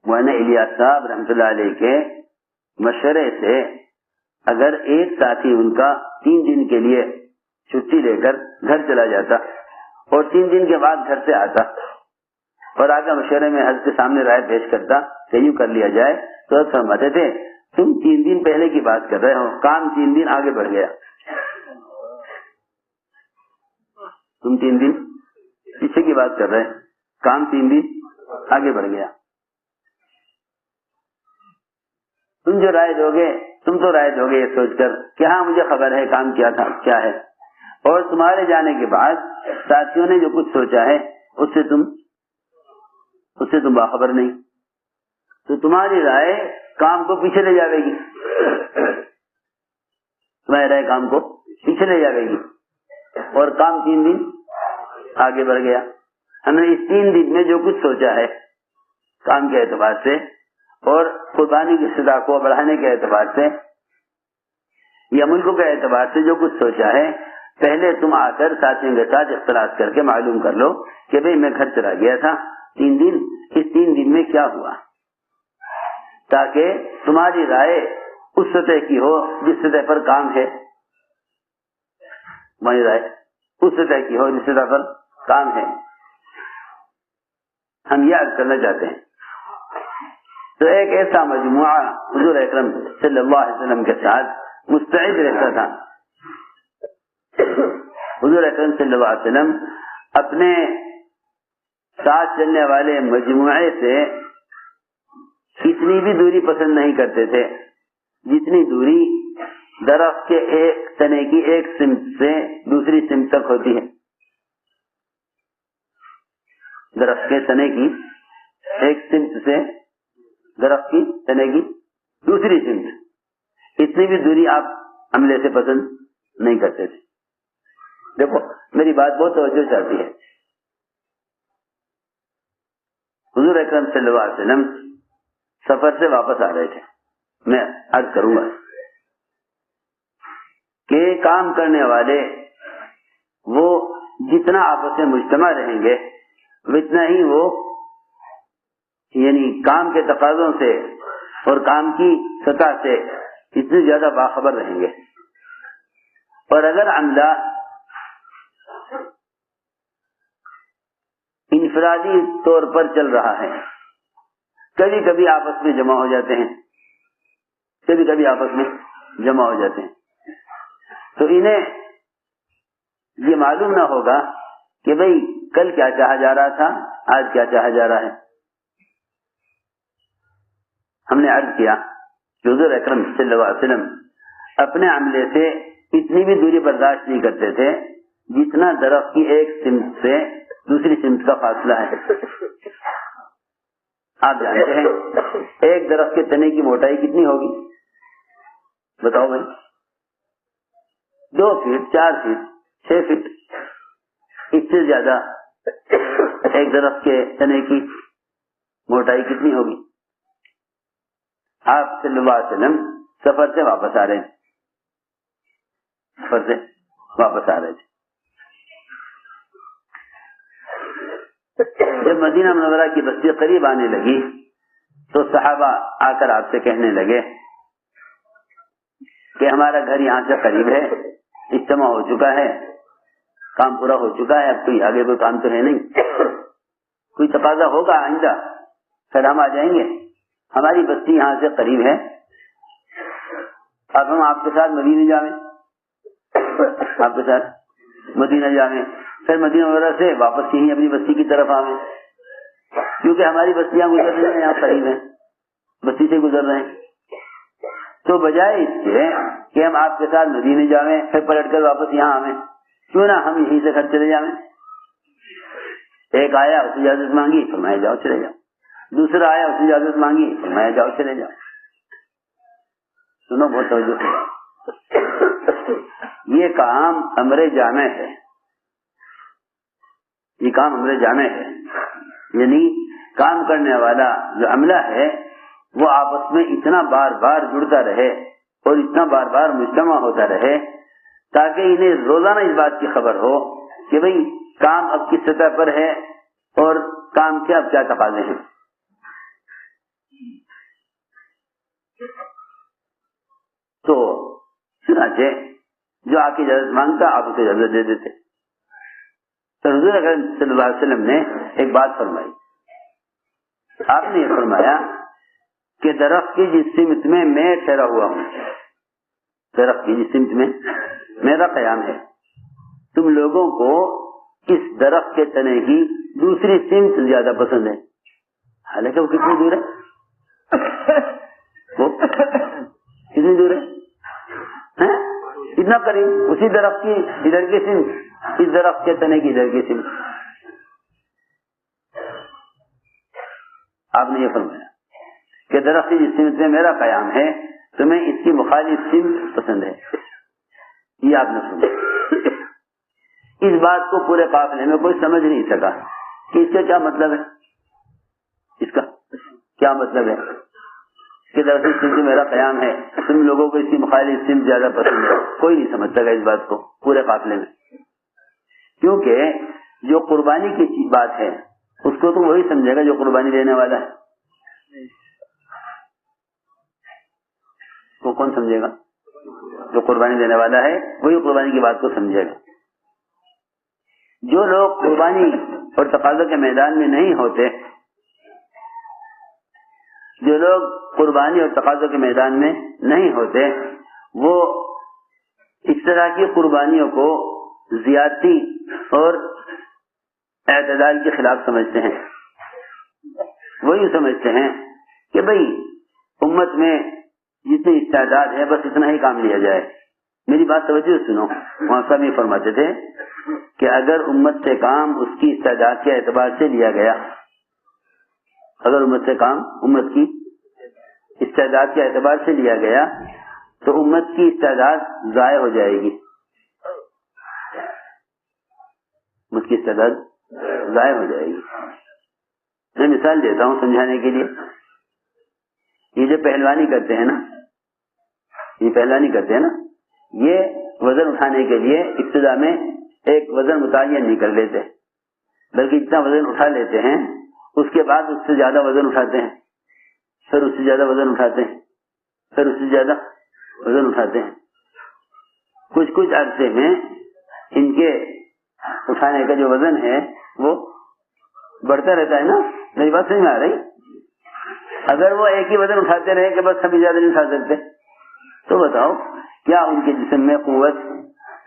مولانا الیاس صاحب رحمۃ اللہ علیہ کے مشورے سے اگر ایک ساتھی ان کا 3 دن کے لیے چھٹی لے کر گھر چلا جاتا اور 3 دن کے بعد گھر سے آتا اور آگے مشورے میں حضرت کے سامنے رائے پیش کرتا کہ یوں کر لیا جائے، تو فرماتے تھے تم 3 دن پہلے کی بات کر رہے ہو، کام 3 دن آگے بڑھ گیا، تم 3 دن پیچھے کی بات کر رہے ہیں، کام 3 دن آگے بڑھ گیا۔ تم جو رائے دو گے، تم تو رائے دو گے یہ سوچ کر کہ ہاں مجھے خبر ہے کام کیا تھا کیا ہے، اور تمہارے جانے کے بعد ساتھیوں نے جو کچھ سوچا ہے اس سے تم باخبر نہیں، تو تمہاری رائے کام کو پیچھے لے جاوے گی، تمہاری رائے کام کو پیچھے لے جاوے گی، اور کام 3 دن آگے بڑھ گیا۔ ہم نے اس 3 دن میں جو کچھ سوچا ہے کام کے اعتبار سے اور قربانی کی صدا کو بڑھانے کے اعتبار سے یا ملک کے اعتبار سے جو کچھ سوچا ہے، پہلے تم آ کر ساتھیوں کے ساتھ اختلاط کر کے معلوم کر لو کہ بھئی میں گھر چلا گیا تھا 3 دن، اس 3 دن میں کیا ہوا، تاکہ تمہاری رائے اس سطح کی ہو جس سطح پر کام ہے، تمہاری رائے اس سطح کی ہو جس سطح پر کام ہے۔ ہم یہ عرض کرنا چاہتے ہیں، تو ایک ایسا مجموعہ حضور اکرم صلی اللہ علیہ وسلم کے ساتھ مستعد رہتا تھا۔ حضور اکرم صلی اللہ علیہ وسلم اپنے ساتھ چلنے والے مجموعے سے اتنی بھی دوری پسند نہیں کرتے تھے جتنی دوری درخت کے ایک تنے کی ایک سمت سے دوسری سمت تک ہوتی ہے۔ درخت کے تنے کی ایک سمت سے درخت کی تنے کی دوسری سمت، اتنی بھی دوری آپ عملے سے پسند نہیں کرتے تھے۔ دیکھو میری بات بہت توجہ چاہتی ہے۔ حضور اکرم صلی اللہ علیہ وسلم سفر سے واپس آ رہے تھے، میں عرض کروں گا کہ کام کرنے والے وہ جتنا آپس میں مجتمع رہیں گے اتنا ہی وہ یعنی کام کے تقاضوں سے اور کام کی سطح سے اتنے زیادہ باخبر رہیں گے، اور اگر عملہ انفرادی طور پر چل رہا ہے، کبھی کبھی آپس میں جمع ہو جاتے ہیں، کبھی کبھی آپس میں جمع ہو جاتے ہیں، تو انہیں یہ معلوم نہ ہوگا کہ بھئی کل کیا چاہا جا رہا تھا، آج کیا چاہا جا رہا ہے۔ ہم نے عرض کیا کہ حضور اکرم صلی اللہ علیہ وسلم اپنے عملے سے اتنی بھی دوری برداشت نہیں کرتے تھے جتنا درخت کی ایک سمت سے دوسری سمت کا فاصلہ ہے۔ آپ جانتے ہیں ایک درخت کے تنے کی موٹائی کتنی ہوگی؟ بتاؤ بھائی، 2 فٹ 4 فٹ 6 فٹ، اس سے زیادہ ایک درخت کے تنے کی موٹائی کتنی ہوگی؟ آپ صلی اللہ علیہ وسلم سفر سے واپس آ رہے ہیں، سفر سے واپس آ رہے تھے۔ جب مدینہ منورہ کی بستی قریب آنے لگی تو صحابہ آ کر آپ سے کہنے لگے کہ ہمارا گھر یہاں سے قریب ہے، اجتماع ہو چکا ہے، کام پورا ہو چکا ہے، اب کوئی آگے کوئی کام تو ہے نہیں، کوئی تقاضا ہوگا آئندہ پھر ہم آ جائیں گے، ہماری بستی یہاں سے قریب ہے، اب ہم آپ کے ساتھ مدینہ جائیں، آپ کے ساتھ مدینہ جائیں، پھر مدینہ وغیرہ سے واپس یہیں اپنی بستی کی طرف آئیں، کیونکہ ہماری بستیاں گزر رہی ہیں، یہاں قریب ہیں، بستی سے گزر رہے ہیں، تو بجائے اس کے کہ ہم آپ کے ساتھ مدینہ جائیں پھر پلٹ کر واپس یہاں آئیں، کیوں نہ ہم یہیں سے گھر چلے جائیں۔ ایک آیا اس نے اجازت مانگی، فرمایا جاؤ چلے جاؤ، دوسرا آیا اس نے اجازت مانگی، فرمایا جاؤ چلے جاؤ۔ سنو بہت توجہ سے، یہ کام امر جامع ہے، یہ کام امر جامع ہے، یعنی کام کرنے والا جو عملہ ہے وہ آپس میں اتنا بار بار جڑتا رہے اور اتنا بار بار مجتمع ہوتا رہے تاکہ انہیں روزانہ اس بات کی خبر ہو کہ بھئی کام اب کس سطح پر ہے اور کام کے اب کیا تقاضے ہیں۔ تو چنانچہ جو آپ کی اجازت مانگتا آپ اسے اجازت دے دیتے. تو حضور اکرم صلی اللہ علیہ وسلم نے ایک بات فرمائی. آپ نے یہ فرمایا کہ درخت کی جس سمت میں میں ٹھہرا ہوا ہوں، درخت کی جس سمت میں میرا قیام ہے، تم لوگوں کو اس درخت کے تنے کی دوسری سمت زیادہ پسند ہے. حالانکہ وہ کتنی دور ہے، وہ کتنی دور ہے، اتنا قریب. اسی درخت کی ادھر کی سمت، اس درخت کے تنے کی ادھر کی سمت. آپ نے یہ فرمایا کہ درخت کی جس سمت میں میرا قیام ہے تمہیں اس کی مخالف سمت پسند ہے. یہ آپ نے سنا. اس بات کو پورے قافلے میں کوئی سمجھ نہیں سکا کہ اس کا کیا مطلب ہے، اس کا کیا مطلب ہے کہ درخت کی سمت میں میرا قیام ہے، تم لوگوں کو اس کی مخالف سمت زیادہ پسند ہے. کوئی نہیں سمجھ سکا اس بات کو پورے قافلے میں، کیونکہ جو قربانی کی بات ہے اس کو تو وہی سمجھے گا جو قربانی دینے والا ہے. وہ کون سمجھے گا؟ جو قربانی دینے والا ہے وہی قربانی کی بات کو سمجھے گا. جو لوگ قربانی اور تقاضوں کے میدان میں نہیں ہوتے، جو لوگ قربانی اور تقاضوں کے میدان میں نہیں ہوتے، وہ اس طرح کی قربانیوں کو زیادتی اور اعتدال کے خلاف سمجھتے ہیں. وہی سمجھتے ہیں کہ بھئی امت میں جتنی استعداد ہے بس اتنا ہی کام لیا جائے. میری بات توجہ سنو. وہاں صاحب یہ فرماتے تھے کہ اگر امت سے کام اس کی استعداد کے اعتبار سے لیا گیا، اگر امت سے کام امت کی استعداد کے اعتبار سے لیا گیا تو امت کی استعداد ضائع ہو جائے گی. امت کی استعداد ضائع ہو جائے گی. میں مثال دیتا ہوں سمجھانے کے لیے. یہ جو پہلوانی کرتے ہیں نا، یہ پہلوانی کرتے ہیں نا، یہ وزن اٹھانے کے لیے ابتدا میں ایک وزن متعین نہیں کر لیتے، بلکہ جتنا وزن اٹھا لیتے ہیں اس کے بعد اس سے زیادہ وزن اٹھاتے ہیں، پھر اس سے زیادہ وزن اٹھاتے ہیں، پھر اس سے زیادہ وزن اٹھاتے ہیں. کچھ عرصے میں ان کے اٹھانے کا جو وزن ہے وہ بڑھتا رہتا ہے نا. میری بات سمجھ میں آ رہی؟ اگر وہ ایک ہی وزن اٹھاتے رہے کہ بس ہم زیادہ نہیں اٹھا سکتے، تو بتاؤ کیا ان کے جسم میں قوت،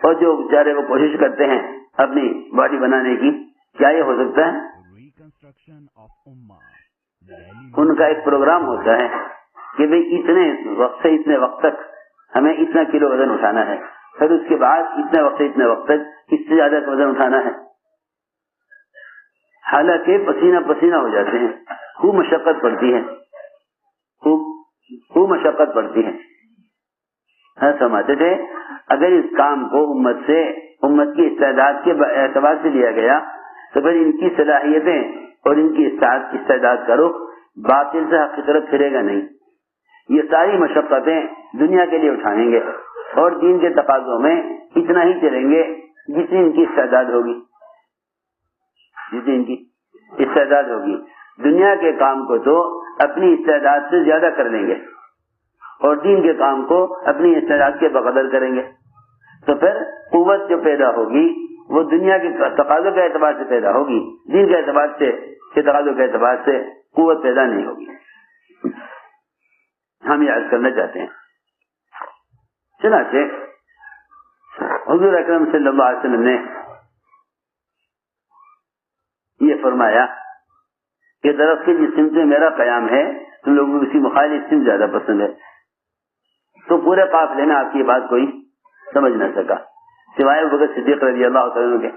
اور جو بیچارے وہ کوشش کرتے ہیں اپنی باڈی بنانے کی، کیا یہ ہو سکتا ہے؟ ان کا ایک پروگرام ہوتا ہے کہ بھئی اتنے وقت سے اتنے وقت تک ہمیں اتنا کلو وزن اٹھانا ہے، پھر اس کے بعد اتنے وقت سے اتنے وقت تک اس سے زیادہ وزن اٹھانا ہے. حالانکہ پسینہ پسینہ ہو جاتے ہیں، خوب مشقت پڑتی ہے، خوب مشقت پڑتی ہے. سمجھتے تھے اگر اس کام کو امت کی استعداد کے اعتبار سے لیا گیا تو پھر ان کی صلاحیتیں اور ان کی استعداد کرو باطل سے حق کی طرف پھرے گا نہیں. یہ ساری مشقتیں دنیا کے لیے اٹھائیں گے اور دین کے تقاضوں میں اتنا ہی چلیں گے جتنی ان کی استعداد ہوگی، جتنی ان کی استعداد ہوگی. دنیا کے کام کو تو اپنی استعداد سے زیادہ کر لیں گے اور دین کے کام کو اپنی استعداد کے بقدر کریں گے. تو پھر قوت جو پیدا ہوگی وہ دنیا کے تقاضوں کے اعتبار سے پیدا ہوگی، دین کے اعتبار سے کے تقاضوں کے اعتبار سے قوت پیدا نہیں ہوگی. ہم یہ عرض کرنا چاہتے ہیں. چنانچہ حضور اکرم صلی اللہ علیہ وسلم نے یہ فرمایا کہ درخت کی جس سمت میں میرا قیام ہے تم لوگوں کو اسی مخالف سمت زیادہ پسند ہے. تو پورے قافلے میں آپ کی بات کوئی سمجھ نہ سکا سوائے ابو بکر صدیق رضی اللہ تعالیٰ عنہ کے،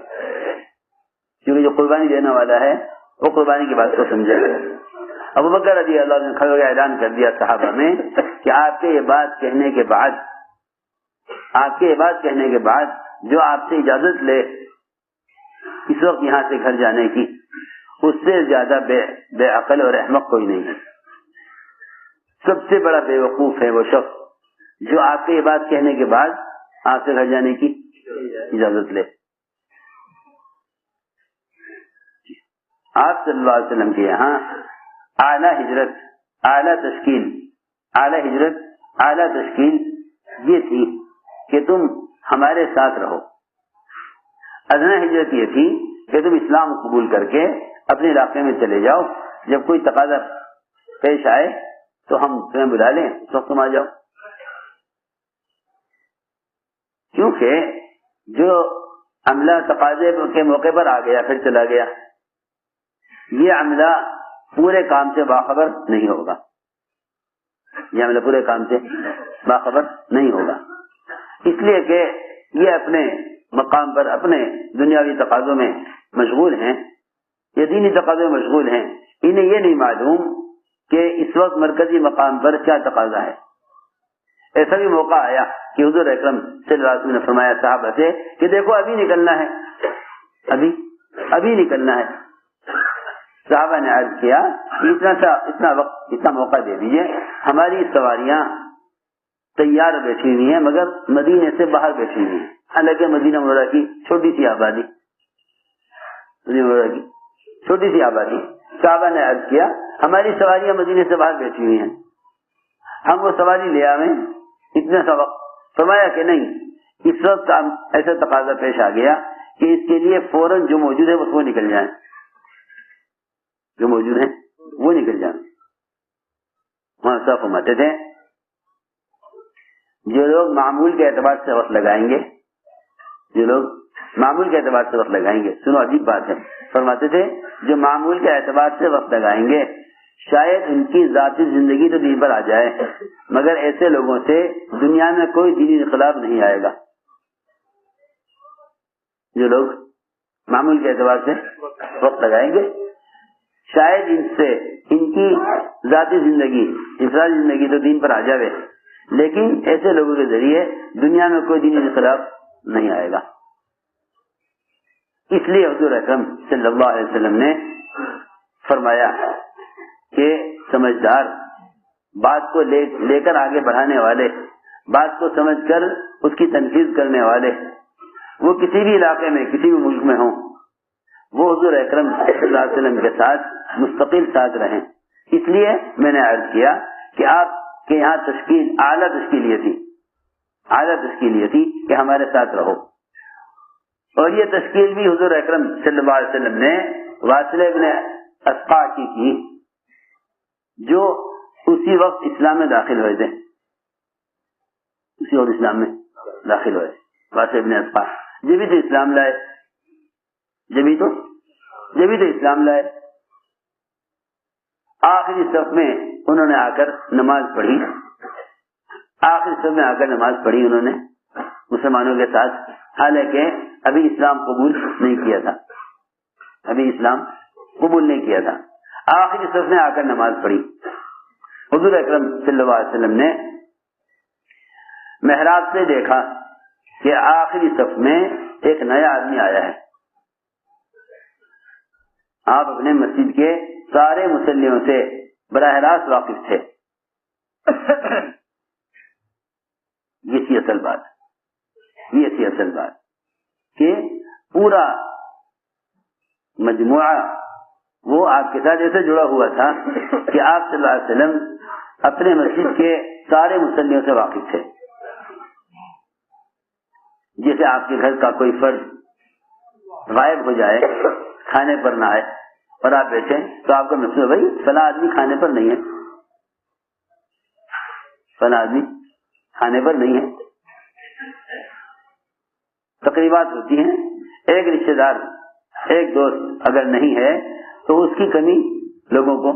کیونکہ جو قربانی دینے والا ہے وہ قربانی کی بات کو سمجھے گا. ابو بکر رضی اللہ عنہ نے کھڑے ہو کے اعلان کر دیا صحابہ میں کہ آپ کے یہ بات کہنے کے بعد جو آپ سے اجازت لے اس وقت یہاں سے گھر جانے کی، اس سے زیادہ بے عقل اور احمق کوئی نہیں ہے. سب سے بڑا بے وقوف ہے وہ شخص جو آپ کے یہ بات کہنے کے بعد آپ سے گھر جانے کی اجازت لے. آپ صلی اللہ علیہ وسلم کے یہاں اعلیٰ ہجرت، اعلیٰ تشکیل یہ تھی کہ تم ہمارے ساتھ رہو. ادنیٰ ہجرت یہ تھی کہ تم اسلام قبول کر کے اپنے علاقے میں چلے جاؤ, جب کوئی تقاضا پیش آئے تو ہم تمہیں بلا لیں, اس وقت تم آ جاؤ. کیونکہ جو عملہ تقاضے کے موقع پر آ گیا پھر چلا گیا, یہ عملہ پورے کام سے باخبر نہیں ہوگا, یہ عملہ پورے کام سے باخبر نہیں ہوگا, اس لیے کہ یہ اپنے مقام پر اپنے دنیاوی تقاضوں میں مشغول ہیں, یہ دینی تقاضوں میں مشغول ہیں. انہیں یہ نہیں معلوم کہ اس وقت مرکزی مقام پر کیا تقاضا ہے. ایسا بھی موقع آیا کہ حضور اکرم صلی اللہ علیہ وسلم نے فرمایا صحابہ سے کہ دیکھو ابھی نکلنا ہے, ابھی نکلنا ہے. صحابہ نے عرض کیا اتنا وقت اتنا موقع دے دیجیے, ہماری سواریاں تیار بیٹھی ہوئی ہیں مگر مدینے سے باہر بیٹھی ہوئی ہیں, حالانکہ مدینہ منورہ کی چھوٹی سی آبادی, چھوٹی سی آبادی. صحابہ نے عرض کیا ہماری سواریاں مدینے سے باہر بیٹھی ہوئی ہیں, ہم وہ سواری لے آئیں اتنے سا وقت. فرمایا کہ نہیں, اس وقت ایسا تقاضا پیش آ گیا کہ اس کے لیے فوراً جو موجود ہے وہ نکل جائیں, جو موجود ہیں وہ نکل جائیں. وہاں صاحب فرماتے تھے جو لوگ معمول کے اعتبار سے وقت لگائیں گے, جو لوگ معمول کے اعتبار سے وقت لگائیں گے, سنو عجیب بات ہے, فرماتے تھے جو معمول کے اعتبار سے وقت لگائیں گے شاید ان کی ذاتی زندگی تو دین پر آ جائے مگر ایسے لوگوں سے دنیا میں کوئی دینی انقلاب نہیں آئے گا. جو لوگ معمول کے اعتبار سے وقت لگائیں گے شاید ان سے ان کی ذاتی زندگی انفرادی زندگی تو دین پر آ جائے لیکن ایسے لوگوں کے ذریعے دنیا میں کوئی دینی انقلاب نہیں آئے گا. اس لیے حضور اکرم صلی اللہ علیہ وسلم نے فرمایا کہ سمجھدار, بات کو لے کر آگے بڑھانے والے, بات کو سمجھ کر اس کی تنفیذ کرنے والے, وہ کسی بھی علاقے میں کسی بھی ملک میں ہوں, وہ حضور اکرم صلی اللہ علیہ وسلم کے ساتھ مستقل ساتھ رہیں. اس لیے میں نے عرض کیا کہ آپ کے یہاں تشکیل اعلیٰ تشکیل یہ تھی کہ ہمارے ساتھ رہو. اور یہ تشکیل بھی حضور اکرم صلی اللہ علیہ وسلم نے واصل ابن اسقع کی جو اسی وقت اسلام میں داخل ہوئے تھے, اسی وقت اسلام میں داخل ہوئے. واصل ابن اسقع جبھی تو اسلام لائے, جبھی تو اسلام لائے. آخری صف میں انہوں نے آ کر نماز پڑھی, آخری صف میں آ کر نماز پڑھی انہوں نے مسلمانوں کے ساتھ, حالانکہ ابھی اسلام قبول نہیں کیا تھا, ابھی اسلام قبول نہیں کیا تھا. آخری صف میں آ کر نماز پڑھی. حضور اکرم صلی اللہ علیہ وسلم نے محراب سے دیکھا کہ آخری صف میں ایک نیا آدمی آیا ہے. آپ اپنے مسجد کے سارے مصلیوں سے براہ راست واقف تھے. یہ تھی اصل بات کہ پورا مجموعہ وہ آپ کے ساتھ ایسے جڑا ہوا تھا کہ آپ صلی اللہ علیہ وسلم اپنے مسجد کے سارے مصلیوں سے واقف تھے. جیسے آپ کے گھر کا کوئی فرد غائب ہو جائے, کھانے پر نہ آئے اور آپ بیٹھے تو آپ کو محسوس بھائی فلاں آدمی کھانے پر نہیں ہے, فلاں آدمی کھانے پر نہیں ہے. تقریبات ہوتی ہیں, ایک رشتے دار ایک دوست اگر نہیں ہے تو اس کی کمی لوگوں کو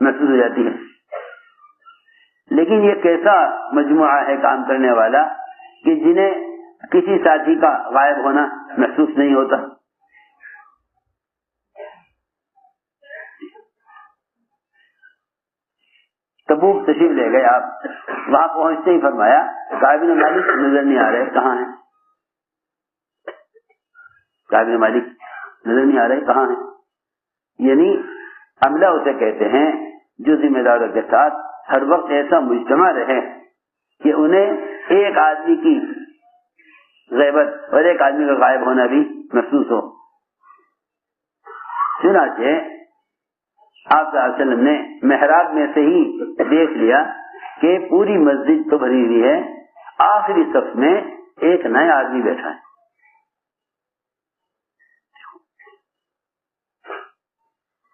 محسوس ہو جاتی ہے. لیکن یہ کیسا مجموعہ ہے کام کرنے والا کہ جنہیں کسی ساتھی کا غائب ہونا محسوس نہیں ہوتا. تبوک تشریف لے گئے آپ, وہاں پہنچتے ہی فرمایا کعب بن مالک نظر نہیں آ رہے, کہاں ہیں کعب بن مالک نظر نہیں آ رہے, کہاں ہیں. یعنی عملہ اسے کہتے ہیں جو ذمہ داروں کے ساتھ ہر وقت ایسا مجتمع رہے کہ انہیں ایک آدمی کی غیبت اور ایک آدمی کا غائب ہونا بھی محسوس ہو. چنانچہ آپ صلی اللہ علیہ وسلم نے محراب میں سے ہی دیکھ لیا کہ پوری مسجد تو بھری ہوئی ہے آخری صف میں ایک نیا آدمی بیٹھا ہے.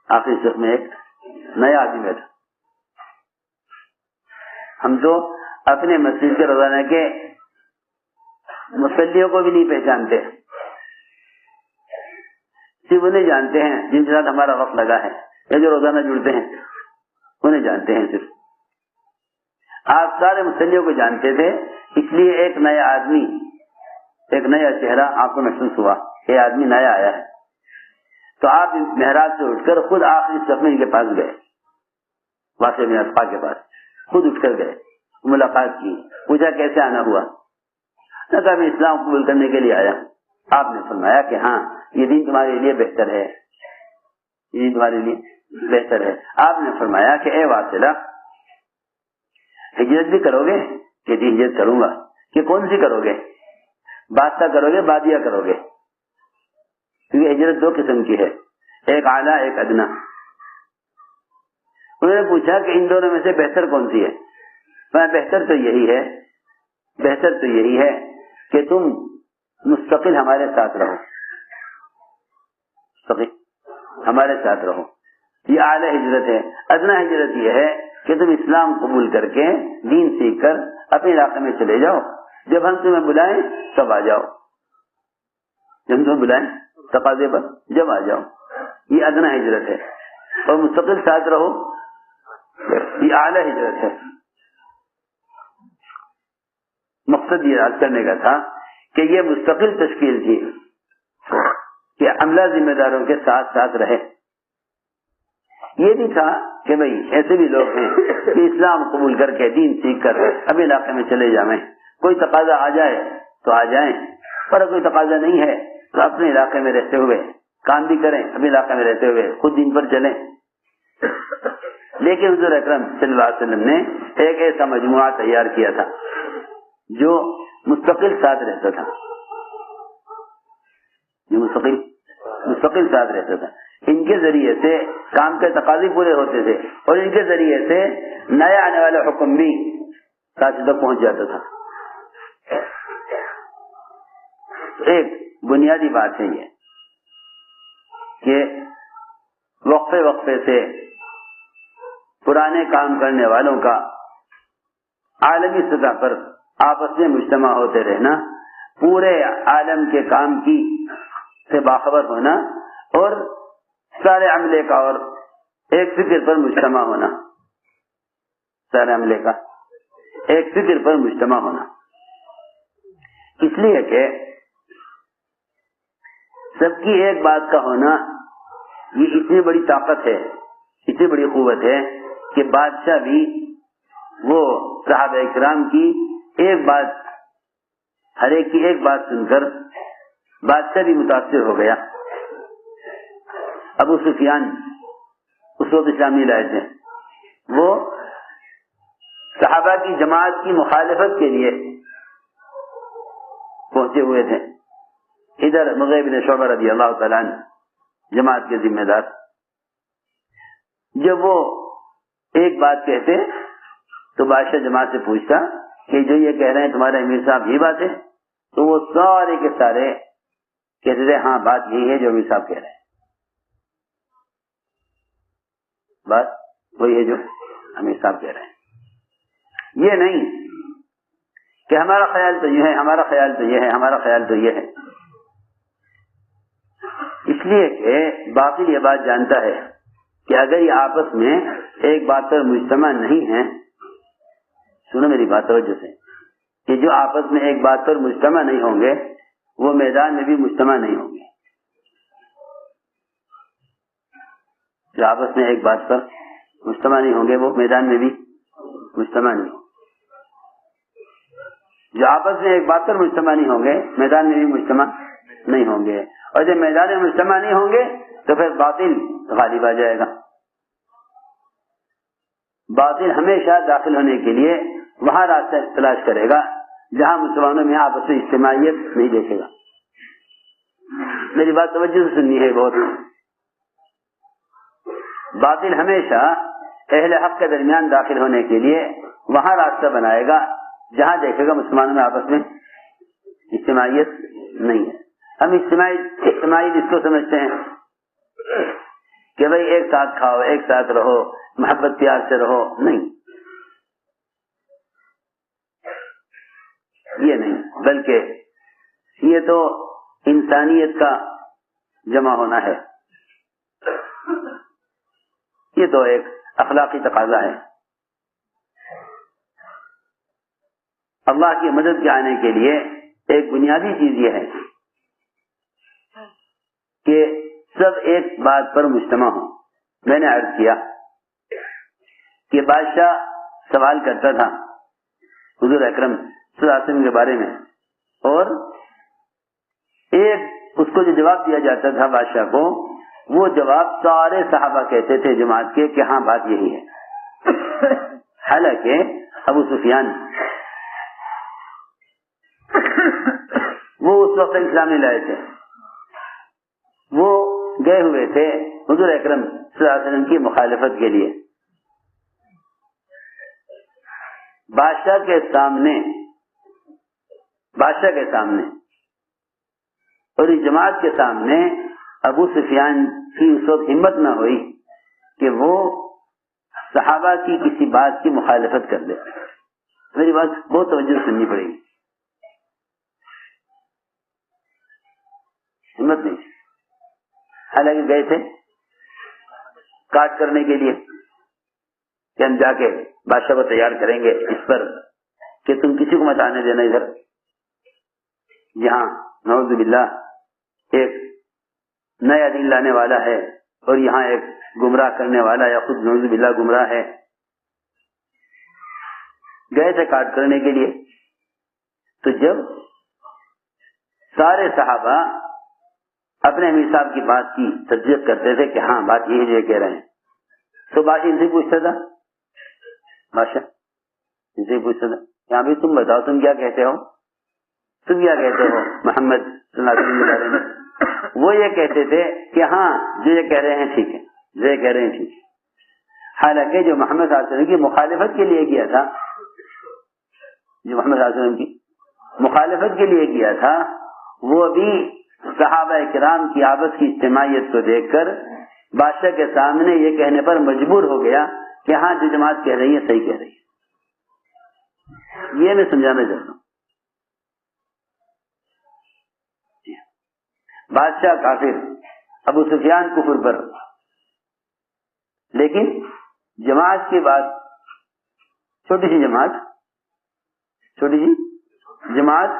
آخری صف میں ایک نیا آدمی بیٹھا. ہم تو اپنے مسجد کے روزانہ کے مصلیوں کو بھی نہیں پہچانتے, صرف انہیں جانتے ہیں جن کے ساتھ ہمارا وقت لگا ہے, یا جو روزانہ جڑتے ہیں انہیں جانتے ہیں. صرف آپ سارے مصلیوں کو جانتے تھے, اس لیے ایک نیا آدمی, ایک نیا چہرہ آپ کو محسوس ہوا, یہ آدمی نیا آیا ہے. تو آپ محراب سے اٹھ کر خود آخری صف میں ان کے پاس گئے, واسع بن اسقاء کے پاس خود اٹھ کر گئے, ملاقات کی, پوچھا کیسے آنا ہوا. نہ کہا میں اسلام قبول کرنے کے لیے آیا. آپ نے فرمایا کہ ہاں یہ دین تمہارے لیے بہتر ہے, یہ دین تمہارے لیے بہتر ہے. آپ نے فرمایا کہ اے واصلہ, ہجرت بھی کرو گے؟ کہ جی ہجرت کروں گا. کہ کون سی کرو گے؟ بادشاہ کرو گے, بادیہ کرو گے؟ کیونکہ ہجرت دو قسم کی ہے, ایک اعلیٰ ایک ادنا. انہوں نے پوچھا کہ ان دونوں میں سے بہتر کون سی ہے؟ بہتر تو یہی ہے, بہتر تو یہی ہے کہ تم مستقل ہمارے ساتھ رہو, مستقل ہمارے ساتھ رہو. یہ اعلیٰ ہجرت ہے. ادنا ہجرت یہ ہے کہ تم اسلام قبول کر کے دین سیکھ کر اپنے علاقے میں چلے جاؤ, جب ہم تمہیں بلائیں تب آ جاؤ, جب ہم تمہیں بلائیں تقاضے پر جب آ جاؤ. یہ ادنا ہجرت ہے. اور مستقل ساتھ رہو, یہ اعلیٰ ہجرت ہے. مقصد یہ یاد کرنے کا تھا کہ یہ مستقل تشکیل تھی کہ عملہ ذمہ داروں کے ساتھ ساتھ رہے. یہ بھی تھا کہ بھئی ایسے بھی لوگ ہیں کہ اسلام قبول کر کے دین سیکھ کر ابھی علاقے میں چلے جائیں, کوئی تقاضا آ جائے تو آ جائیں, پر کوئی تقاضا نہیں ہے تو اپنے علاقے میں رہتے ہوئے کام بھی کریں, ابھی علاقے میں رہتے ہوئے خود دین پر چلیں. لیکن حضور اکرم صلی اللہ علیہ وسلم نے ایک ایسا مجموعہ تیار کیا تھا جو مستقل ساتھ رہتا تھا, جو مستقل ساتھ رہتا تھا. ان کے ذریعے سے کام کے تقاضے پورے ہوتے تھے, اور ان کے ذریعے سے نیا آنے والا حکم بھی ساتھ تک پہنچ جاتا تھا. ایک بنیادی بات ہے یہ کہ وقفے وقفے سے پرانے کام کرنے والوں کا عالمی سطح پر آپس میں مجتمع ہوتے رہنا, پورے عالم کے کام کی سے باخبر ہونا, اور سارے عملے کا اور ایک فکر پر مجتمع ہونا, سارے عملے کا ایک فکر پر مجتمع ہونا. اس لیے کہ سب کی ایک بات کا ہونا یہ اتنی بڑی طاقت ہے, اتنی بڑی قوت ہے کہ بادشاہ بھی وہ صحابہ اکرام کی ایک بات, ہر ایک کی ایک بات سن کر بادشاہ بھی متاثر ہو گیا. ابو سفیان اس وقت اسلام نہیں لائے تھے, وہ صحابہ کی جماعت کی مخالفت کے لیے پہنچے ہوئے تھے. ادھر مغیرہ بن شعبہ رضی اللہ تعالیٰ عنہ جماعت کے ذمہ دار, جب وہ ایک بات کہتے تو بادشاہ جماعت سے پوچھتا کہ جو یہ کہہ رہے ہیں تمہارے امیر صاحب یہ بات ہے, تو وہ سارے کے سارے کہتے تھے ہاں بات یہی ہے جو امیر صاحب کہہ رہے ہیں, بات وہی ہے جو امیر صاحب کہہ رہے ہیں. یہ نہیں کہ ہمارا خیال تو یہ ہے, ہمارا خیال تو یہ ہے, ہمارا خیال تو یہ ہے. اس لیے کہ باطل یہ بات جانتا ہے کہ اگر یہ آپس میں ایک بات پر مجتمع نہیں ہے, سنو میری بات توجہ سے, کہ جو آپس میں ایک بات پر مجتمع نہیں ہوں گے وہ میدان میں بھی مجتمع نہیں ہوں گے. جو آپس میں ایک بات پر مجتمع نہیں ہوں گے وہ میدان میں بھی مجتمع نہیں ہوں گے. جو آپس میں ایک بات پر مجتمع نہیں ہوں گے میدان میں بھی مجتمع نہیں ہوں گے, اور جب میدان میں مجتمع نہیں ہوں گے تو پھر باطل غالب آ جائے گا. باطل ہمیشہ داخل ہونے کے لیے وہاں راستہ تلاش کرے گا جہاں مسلمانوں میں آپس میں اجتماعیت نہیں دیکھے گا. میری بات توجہ سے سننی ہے بہت. باطل ہمیشہ اہل حق کے درمیان داخل ہونے کے لیے وہاں راستہ بنائے گا جہاں دیکھے گا مسلمانوں میں آپس میں اجتماعیت نہیں ہے. ہم اجتماعی جس کو سمجھتے ہیں کہ بھائی ایک ساتھ کھاؤ، ایک ساتھ رہو، محبت پیار سے رہو، نہیں، یہ نہیں، بلکہ یہ تو انسانیت کا جمع ہونا ہے. یہ تو ایک اخلاقی تقاضا ہے. اللہ کی مدد کے آنے کے لیے ایک بنیادی چیز یہ ہے کہ سب ایک بات پر مجتمع ہوں. میں نے عرض کیا کہ بادشاہ سوال کرتا تھا حضور اکرم صلی اللہ علیہ وسلم کے بارے میں، اور ایک اس کو جو جواب دیا جاتا تھا بادشاہ کو، وہ جواب سارے صحابہ کہتے تھے جماعت کے کہ ہاں بات یہی ہے. حالانکہ ابو سفیان وہ اس وقت اسلام نہیں لائے تھے، وہ گئے ہوئے تھے حضور اکرم صلی اللہ علیہ وسلم کی مخالفت کے لیے. بادشاہ کے سامنے اور اس جماعت کے سامنے ابو سفیان کی اس وقت ہمت نہ ہوئی کہ وہ صحابہ کی کسی بات کی مخالفت کر دے. میری بات بہت توجہ سننی پڑے گی. ہمت نہیں، حالانکہ گئے تھے کاٹ کرنے کے لیے کہ ہم جا کے بادشاہ کو تیار کریں گے اس پر کہ تم کسی کو مت آنے دینا ادھر، یہاں نعوذ باللہ ایک نیا دین لانے والا ہے اور یہاں ایک گمراہ کرنے والا یا خود نعوذ باللہ گمراہ ہے. گئے تھے کاٹ کرنے کے لیے. تو جب سارے صحابہ اپنے امیر صاحب کی بات کی تصدیق کرتے تھے کہ ہاں بات یہی جو کہہ رہے ہیں، تو بادشاہ ان سے پوچھتا تھا، بادشاہ ان سے پوچھتا تھا کہ ہاں بھی تم بتاؤ تم کیا کہتے ہو محمد صلی اللہ علیہ وسلم کے بارے میں. وہ یہ کہتے تھے کہ ہاں جو یہ کہہ رہے ہیں ٹھیک ہے، جو یہ کہہ رہے ہیں ٹھیک ہے. حالانکہ جو محمد صلی اللہ علیہ وسلم کی مخالفت کے لیے کیا تھا، جو محمد صلی اللہ علیہ وسلم کی مخالفت کے لیے کیا تھا، وہ بھی صحابہ کرام کی آپس کی اجتماعیت کو دیکھ کر بادشاہ کے سامنے یہ کہنے پر مجبور ہو گیا کہ ہاں جو جماعت کہہ رہی ہے صحیح کہہ رہی ہے. یہ میں سمجھانا چاہتا ہوں. بادشاہ کافر، ابو سفیان کفر پر، لیکن جماعت کی بات، چھوٹی سی جماعت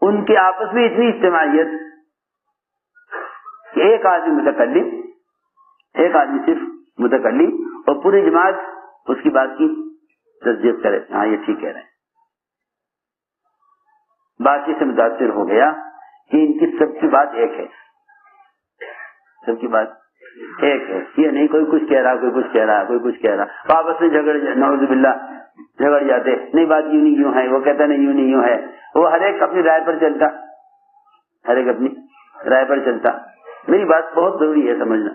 ان کے آپس میں اتنی اجتماعیت کہ ایک آدمی متکلم، ایک آدمی صرف متکلم، اور پوری جماعت اس کی بات کی تصدیق کرے ہاں یہ ٹھیک کہہ رہے ہیں. باقی سے متاثر ہو گیا کہ ان کی سب کی بات ایک ہے، سب کی بات ایک ہے. یہ نہیں کوئی کچھ کہہ رہا، کوئی کچھ کہہ رہا، کوئی کچھ کہہ رہا، آپس میں نعوذ باللہ جھگڑ جاتے. نہیں بات یوں نہیں یوں ہے، وہ کہتا نہیں یوں نہیں یوں ہے. وہ ہر ایک اپنی رائے پر چلتا، ہر ایک اپنی رائے پر چلتا. میری بات بہت ضروری ہے سمجھنا.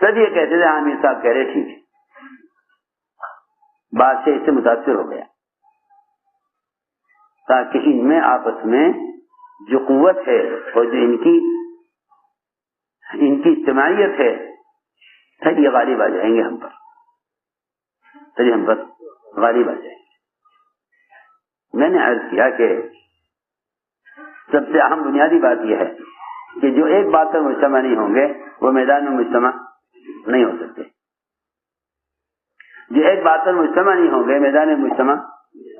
سب یہ کہتے تھے ہاں امیر صاحب کہہ رہے ٹھیک ہے. بات سے اس سے متاثر ہو گیا تاکہ ان میں آپس میں جو قوت ہے اور جو ان کی اجتماعیت ہے تب یہ غالب آ جائیں گے ہم پر، تب ہم پر غالب آ جائیں گے. میں نے عرض کیا کہ سب سے اہم بنیادی بات یہ ہے کہ جو ایک بات پر مجتمع نہیں ہوں گے وہ میدان میں مجتمع نہیں ہو سکتے. جو ایک بات پر مجتمع نہیں ہوں گے میدان میں مجتمع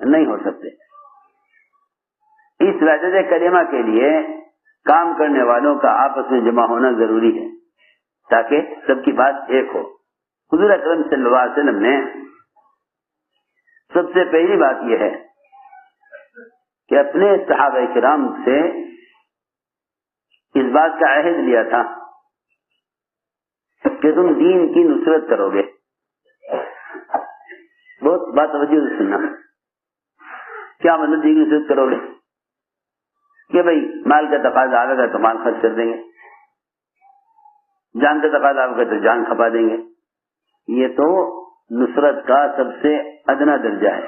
نہیں ہو سکتے. اس وحدت کلمہ کے لیے کام کرنے والوں کا آپس میں جمع ہونا ضروری ہے تاکہ سب کی بات ایک ہو. حضور اکرم صلی اللہ علیہ وسلم نے سب سے پہلی بات یہ ہے کہ اپنے صحابہ کرام سے اس بات کا عہد لیا تھا کہ تم دین کی نصرت کرو گے. بہت بات توجہ سے سننا. کیا مطلب دین کی نصرت کرو گے؟ کہ بھائی مال کا تقاضا آئے گا تو مال خرچ کر دیں گے، جان کا تقاضا آئے گا تو جان کھپا دیں گے. یہ تو نصرت کا سب سے ادنا درجہ ہے.